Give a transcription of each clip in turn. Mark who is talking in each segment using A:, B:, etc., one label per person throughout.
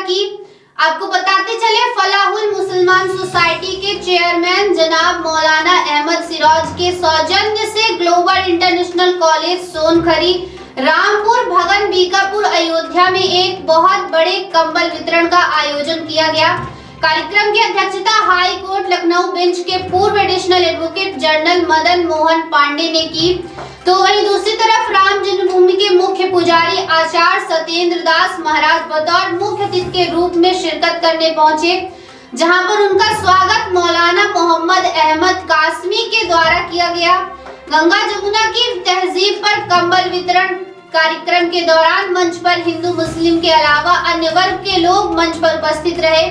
A: की। आपको बताते चले, फलाहुल मुसलमान सोसाइटी के चेयरमैन जनाब मौलाना अहमद सिराज के सौजन्य से global international college Sonkhari, Rampur, Bhagan, Bikapur, Ayodhya में एक बहुत बड़े कंबल वितरण का आयोजन किया गया। कार्यक्रम की अध्यक्षता हाई कोर्ट लखनऊ बेंच के पूर्व additional advocate general Madan Mohan Pandey ने की। तो वहीं दूसरी तरफ राम जन्मभूमि के मुख्य पुजारी आचार्य सत्येंद्र दास महाराज बतौर मुख्य अतिथि के रूप में शिरकत करने पहुंचे, जहां पर उनका स्वागत मौलाना मोहम्मद अहमद कासमी के द्वारा किया गया। गंगा जमुना की तहजीब पर कंबल वितरण कार्यक्रम के दौरान मंच पर हिंदू मुस्लिम के अलावा अन्य वर्ग के लोग मंच पर उपस्थित रहे।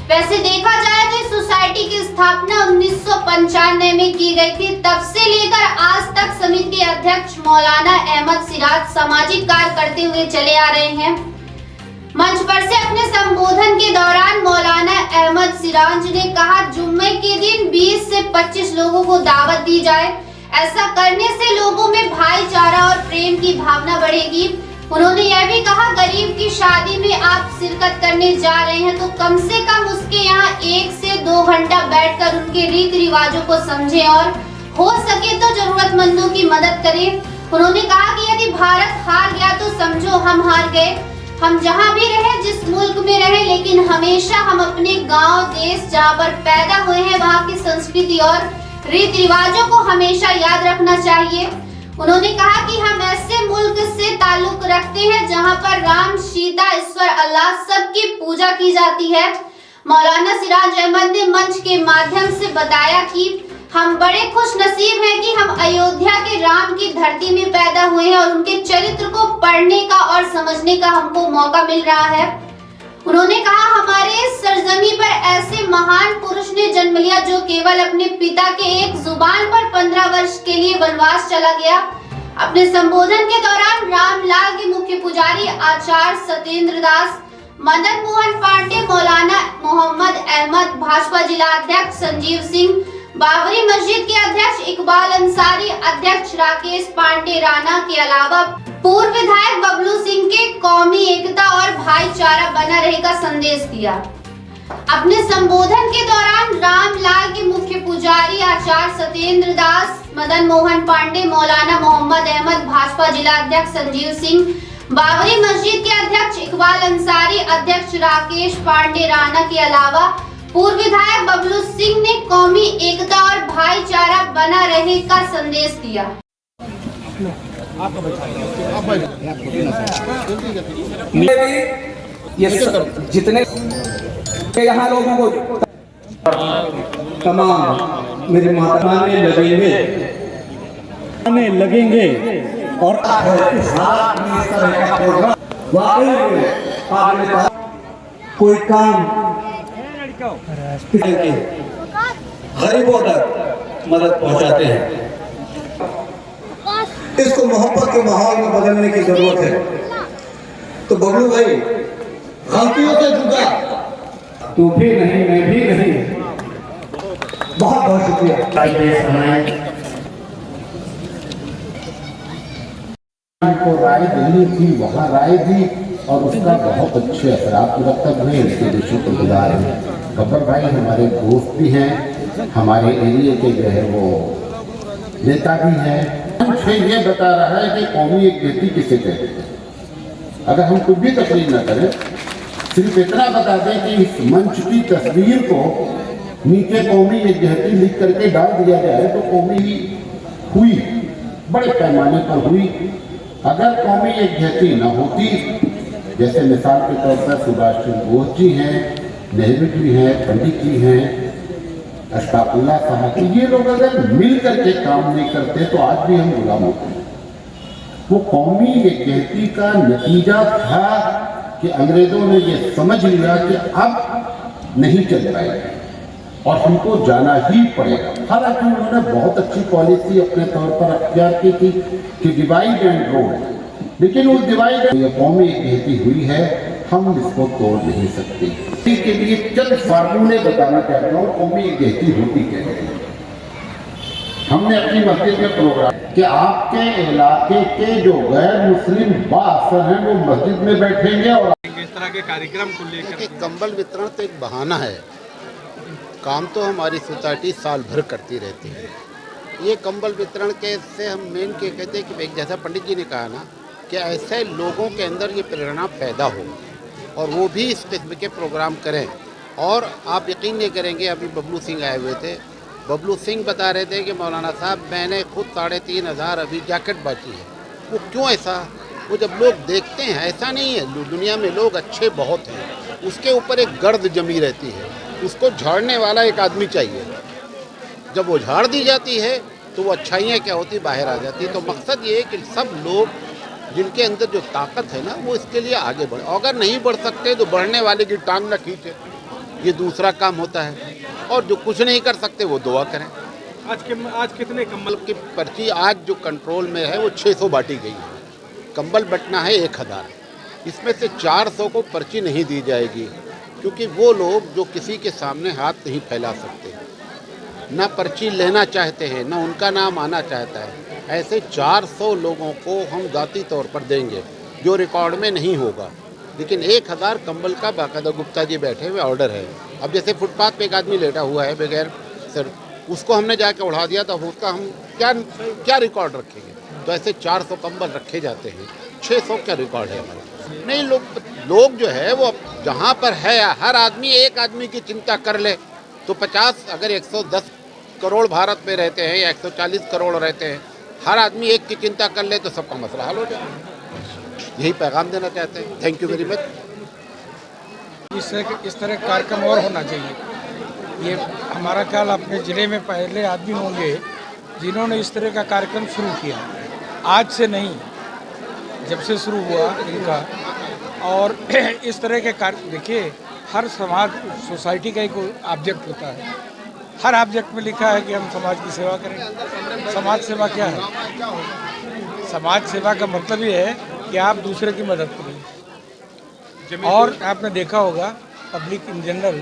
A: वैसे देखा जाए तो इस सोसाइटी की स्थापना 1995 में की गई थी। तब से लेकर आज तक समिति के अध्यक्ष मौलाना अहमद सिराज सामाजिक कार्य करते हुए चले आ रहे हैं। मंच पर से अपने संबोधन के दौरान मौलाना अहमद सिराज ने कहा, जुम्मे के दिन 20 से 25 लोगों को दावत दी जाए। ऐसा करने से लोगों में भाईचारा और प्रेम की भावना बढ़ेगी। उन्होंने यह भी कहा, गरीब की शादी में आप शिरकत करने जा रहे हैं तो कम से कम उसके यहाँ 1 से 2 घंटा बैठकर उनके रीति रिवाजों को समझें और हो सके तो जरूरतमंदों की मदद करें। उन्होंने कहा कि यदि भारत हार गया तो समझो हम हार गए। हम जहाँ भी रहे, जिस मुल्क में रहे, लेकिन हमेशा हम अपने गाँव देश जहाँ पर पैदा हुए हैं वहाँ की संस्कृति और रीति रिवाजों को हमेशा याद रखना चाहिए। उन्होंने कहा कि हम ऐसे मुल्क से ताल्लुक रखते हैं जहां पर राम, सीता, ईश्वर, अल्लाह सबकी पूजा की जाती है। मौलाना सिराज अहमद ने मंच के माध्यम से बताया कि हम बड़े खुश नसीब हैं कि हम अयोध्या के राम की धरती में पैदा हुए हैं और उनके चरित्र को पढ़ने का और समझने का हमको मौका मिल रहा है। उन्होंने कहा, हमारे सरजमी पर ऐसे महान पुरुष ने जन्म लिया जो केवल अपने पिता के एक जुबान पर 15 वर्ष के लिए वनवास चला गया। अपने संबोधन के दौरान रामलाल के मुख्य पुजारी आचार्य सत्येंद्र दास, मदन मोहन पांडे, मौलाना मोहम्मद अहमद, भाजपा जिला अध्यक्ष संजीव सिंह, बाबरी मस्जिद के अध्यक्ष इकबाल अंसारी, अध्यक्ष राकेश पांडे राणा के अलावा पूर्व विधायक बबलू सिंह के कौमी एकता और भाईचारा बना रहे का संदेश दिया। अपने संबोधन के दौरान रामलाल के मुख्य पुजारी आचार्य सत्येंद्र दास, मदन मोहन पांडे, मौलाना मोहम्मद अहमद, भाजपा जिला अध्यक्ष संजीव सिंह, बाबरी मस्जिद के अध्यक्ष इकबाल अंसारी, अध्यक्ष राकेश पांडे राणा के अलावा पूर्व विधायक बबलू सिंह ने कौमी एकता और भाईचारा बना रहे का संदेश दिया।
B: ये जितने यहाँ लोगों को तमाम मेरे माता लगेंगे और कोई काम गरीबों तक मदद पहुंचाते हैं। इसको मोहब्बत के माहौल में बदलने की जरूरत है। तो बबलू भाई, गलतियों से जुदा तू भी नहीं, मैं भी नहीं। बहुत बहुत शुक्रिया।
C: को राय देनी थी, वहाँ राय दी और उसका बहुत अच्छे असरात मुरतब हुए। इसके लिए शुक्रगुजार हैं। गब्बर भाई हमारे दोस्त भी हैं, हमारे एरिया के जो है वो नेता भी हैं। ये बता रहा है कि कौमी एकजहती किसे कहते हैं। अगर हम कुछ भी तकलीफ न करें, सिर्फ इतना बता दें कि इस मंच की तस्वीर को नीचे कौमी एकजहती लिख करके डाल दिया जाए तो कौमी हुई, बड़े पैमाने पर हुई। अगर कौमी एकजहती न होती, जैसे मिसाल के तौर पर सुभाष चंद्र बोस जी हैं, नेहरू जी हैं, पंडित जी हैं, अशफाकुल्लाह साहब, ये लोग अगर मिल करके काम नहीं करते तो आज भी हम गुलाम होते हैं। वो कौमी एकजहती का नतीजा था कि अंग्रेजों ने ये समझ लिया कि अब नहीं चल पाएगा और हमको जाना ही पड़ेगा। हालांकि उन्होंने बहुत अच्छी पॉलिसी अपने तौर पर अख्तियार की थी कि डिवाइड एंड रूल, लेकिन उस डिवाइड ये कौमी एकजहती हुई है, हम इसको तोड़ नहीं सकते। इसके लिए चंद फार्मूले बताना चाहता हूँ कौमी एकजहती होती क्या है। हमने अपनी मस्जिद में प्रोग्राम कि आपके इलाके के जो गैर मुस्लिम बासर हैं वो मस्जिद में बैठेंगे और
D: तरह के कार्यक्रम को लेकर?
C: कि कंबल वितरण तो एक बहाना है, काम तो हमारी सोसाइटी साल भर करती रहती है। ये कंबल वितरण के से हम मेन के कहते हैं कि एक जैसा पंडित जी ने कहा ना कि ऐसे लोगों के अंदर ये प्रेरणा पैदा हो और वो भी इस किस्म के प्रोग्राम करें। और आप यकीन नहीं करेंगे, अभी बबलू सिंह आए हुए थे, बबलू सिंह बता रहे थे कि मौलाना साहब मैंने खुद 3,500 अभी जैकेट बांटी है। वो क्यों ऐसा? वो जब लोग देखते हैं, ऐसा नहीं है, दुनिया में लोग अच्छे बहुत हैं, उसके ऊपर एक गर्द जमी रहती है, उसको झाड़ने वाला एक आदमी चाहिए। जब वो झाड़ दी जाती है तो वो अच्छाइयाँ क्या होती बाहर आ जाती है। तो मकसद ये है कि सब लोग जिनके अंदर जो ताकत है ना वो इसके लिए आगे बढ़े। अगर नहीं बढ़ सकते तो बढ़ने वाले की टांग ना खींचे, ये दूसरा काम होता है। और जो कुछ नहीं कर सकते वो दुआ करें।
D: आज कितने कंबल
C: की पर्ची आज जो कंट्रोल में है वो 600 बांटी गई है। कंबल बंटना है 1000, इसमें से 400 को पर्ची नहीं दी जाएगी, क्योंकि वो लोग जो किसी के सामने हाथ नहीं फैला सकते, ना पर्ची लेना चाहते हैं, ना उनका नाम आना चाहता है, ऐसे 400 लोगों को हम ज़ाती तौर पर देंगे, जो रिकॉर्ड में नहीं होगा। लेकिन 1000 कंबल का बाकायदा गुप्ता जी बैठे हुए ऑर्डर है। अब जैसे फुटपाथ पे एक आदमी लेटा हुआ है बगैर सर, उसको हमने जाके उड़ा दिया, तो उसका हम क्या रिकॉर्ड रखेंगे? तो ऐसे 400 कंबल रखे जाते हैं, 600 क्या रिकॉर्ड है हमारा? नहीं, लोग जो है वो जहाँ पर है, हर आदमी एक आदमी की चिंता कर ले तो 50, अगर 110 करोड़ भारत में रहते हैं या 140 करोड़ रहते हैं, हर आदमी एक की चिंता कर ले तो सबका मसला हल हो जाए। यही पैगाम देना चाहते हैं। Thank you very much.
E: इस तरह का कार्यक्रम और होना चाहिए। ये हमारा ख्याल अपने ज़िले में पहले आदमी होंगे जिन्होंने इस तरह का कार्यक्रम शुरू किया। आज से नहीं, जब से शुरू हुआ इनका। और इस तरह के कार्य देखिए, हर समाज सोसाइटी का एक ऑब्जेक्ट होता है। हर ऑब्जेक्ट में लिखा है कि हम समाज की सेवा करें। समाज सेवा क्या है? समाज सेवा का मतलब ये है कि आप दूसरे की मदद करें। और आपने देखा होगा पब्लिक इन जनरल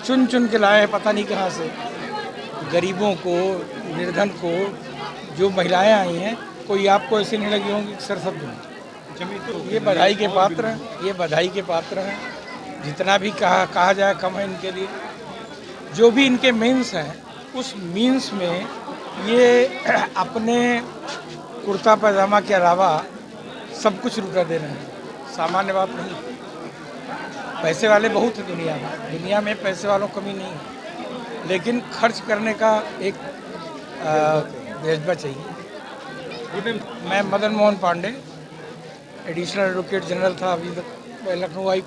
E: चुन चुन के लाए हैं, पता नहीं कहाँ से, गरीबों को, निर्धन को। जो महिलाएं आई हैं, कोई आपको ऐसी नहीं लगी होंगी सरसब्ज में। ये बधाई के पात्र हैं, ये बधाई के पात्र हैं। जितना भी कहा जाए कम है इनके लिए। जो भी इनके मीन्स हैं, उस मीन्स में ये अपने कुर्ता पैजामा के अलावा सब कुछ लुटा दे रहे हैं। सामान्य बात नहीं। पैसे वाले बहुत हैं दुनिया में पैसे वालों को कमी नहीं है, लेकिन खर्च करने का एक जज्बा चाहिए। मैं Madan Mohan Pandey, additional advocate general था, अभी तक लखनऊ हाई